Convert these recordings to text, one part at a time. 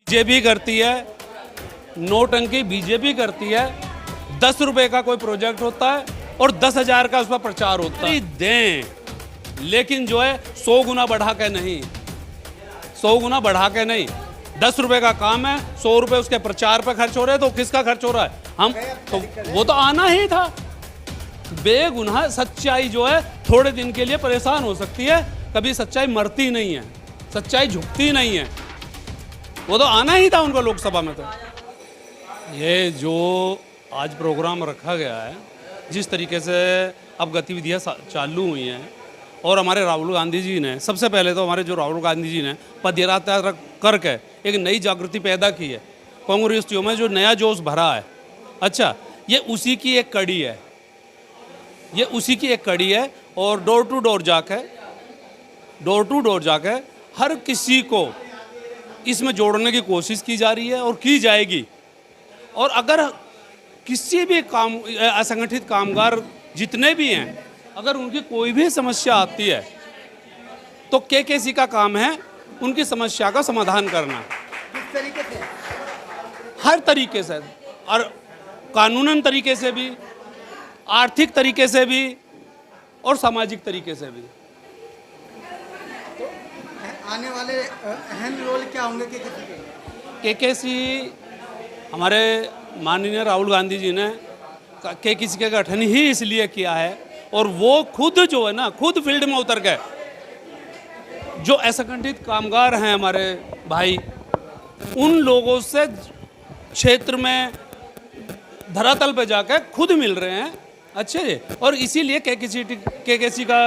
BJP करती है, नोटंकी BJP करती है। 10 रुपए का कोई प्रोजेक्ट होता है और 10,000 का उस पर प्रचार होता है। दें, लेकिन जो है 100 गुना बढ़ा के नहीं, 100 गुना बढ़ा के नहीं। 10 रुपए का काम है, 100 रुपए उसके प्रचार पे खर्च हो रहे हैं, तो किसका खर्च हो रहा है? हम तो वो तो आना ही था। बेगुनाह सच्चाई जो है थोड़े दिन के लिए परेशान हो सकती है, कभी सच्चाई मरती नहीं है, सच्चाई झुकती नहीं है। वो तो आना ही था उनको लोकसभा में। तो ये जो आज प्रोग्राम रखा गया है, जिस तरीके से अब गतिविधियां चालू हुई हैं और हमारे राहुल गांधी जी ने, सबसे पहले तो हमारे जो राहुल गांधी जी ने पदयात्रा करके एक नई जागृति पैदा की है, कांग्रेसियों में जो नया जोश भरा है। अच्छा, ये उसी की एक कड़ी है, ये उसी की एक कड़ी है। और डोर टू डोर जाके हर किसी को इसमें जोड़ने की कोशिश की जा रही है और की जाएगी। और अगर किसी भी काम असंगठित कामगार जितने भी हैं, अगर उनकी कोई भी समस्या आती है तो केकेसी का काम है उनकी समस्या का समाधान करना। किस तरीके से? हर तरीके से, और कानूनन तरीके से भी, आर्थिक तरीके से भी और सामाजिक तरीके से भी। तो आने वाले अहम रोल क्या होंगे केकेसी के? केकेसी हमारे माननीय राहुल गांधी जी ने केकेसी का गठन ही इसलिए किया है, और वो खुद जो है ना, खुद फील्ड में उतर गए। जो असंगठित कामगार हैं हमारे भाई, उन लोगों से क्षेत्र में धरातल पे जाकर खुद मिल रहे हैं। अच्छे जी, और इसीलिए केकेसी का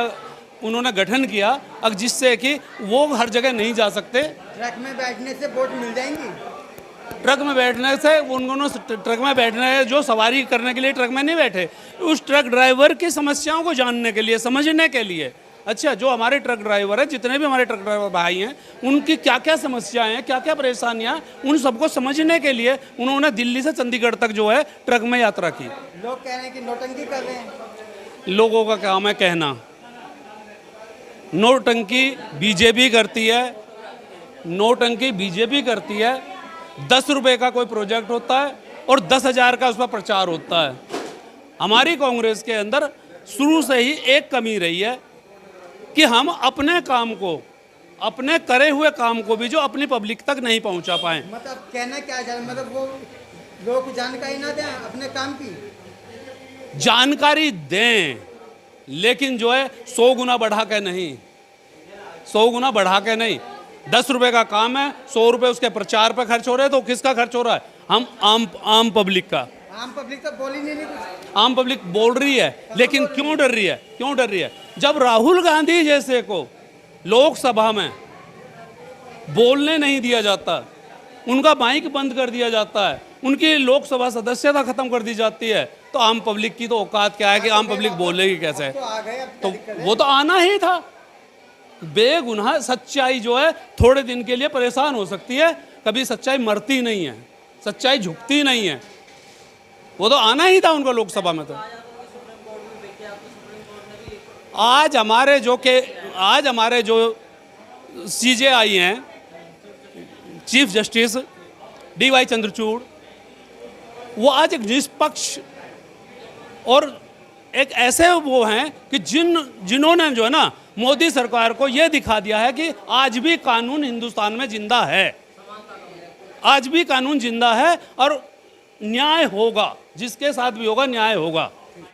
उन्होंने गठन किया, अब जिससे कि वो हर जगह नहीं जा सकते। ट्रक में बैठने से वोट मिल जाएंगी? ट्रक में बैठने से उन्होंने, ट्रक में बैठने, जो सवारी करने के लिए ट्रक में नहीं बैठे, उस ट्रक ड्राइवर की समस्याओं को जानने के लिए, समझने के लिए। अच्छा, जो हमारे ट्रक ड्राइवर है, जितने भी हमारे ट्रक ड्राइवर भाई हैं, उनकी क्या क्या समस्याएं हैं, क्या क्या परेशानियां, उन सबको समझने के लिए उन्होंने दिल्ली से चंडीगढ़ तक जो है ट्रक में यात्रा की। लोग कह रहे हैं कि नोटंकी कर रहे हैं। लोगों का काम है कहना। नोटंकी बीजेपी करती है, नोटंकी बीजेपी करती है। 10 रुपए का कोई प्रोजेक्ट होता है और 10,000 का उस पर प्रचार होता है। हमारी कांग्रेस के अंदर शुरू से ही एक कमी रही है कि हम अपने काम को, अपने करे हुए काम को भी जो अपनी पब्लिक तक नहीं पहुंचा पाए। मतलब कहना क्या है, मतलब वो लोग जानकारी ना दें अपने काम की? जानकारी दें, लेकिन जो है 100 गुना बढ़ा के नहीं, 100 गुना बढ़ा के नहीं। 10 रुपए का काम है, 100 रुपए उसके प्रचार पर खर्च हो रहे हैं, तो किसका खर्च हो रहा है? हम आम पब्लिक का। आम पब्लिक तो बोल ही नहीं कुछ। आम पब्लिक बोल रही है, लेकिन क्यों डर रही है? क्यों डर रही है? जब राहुल गांधी जैसे को लोकसभा में बोलने नहीं दिया जाता, उनका माइक बंद कर दिया जाता है, उनकी लोकसभा सदस्यता खत्म कर दी जाती है, तो आम पब्लिक की तो औकात क्या है कि आम पब्लिक बोलेगी कैसे? तो आ गए, तो वो तो आना ही था। बेगुनाह सच्चाई जो है थोड़े दिन के लिए परेशान हो सकती है, कभी सच्चाई मरती नहीं है, सच्चाई झुकती नहीं है। वो तो आना ही था उनको लोकसभा में। तो आज हमारे जो CJI हैं, चीफ जस्टिस DY चंद्रचूड़, वो आज एक निष्पक्ष और एक ऐसे वो हैं कि जिन्होंने जो है ना, मोदी सरकार को ये दिखा दिया है कि आज भी कानून हिंदुस्तान में जिंदा है, आज भी कानून जिंदा है और न्याय होगा, जिसके साथ भी होगा न्याय होगा।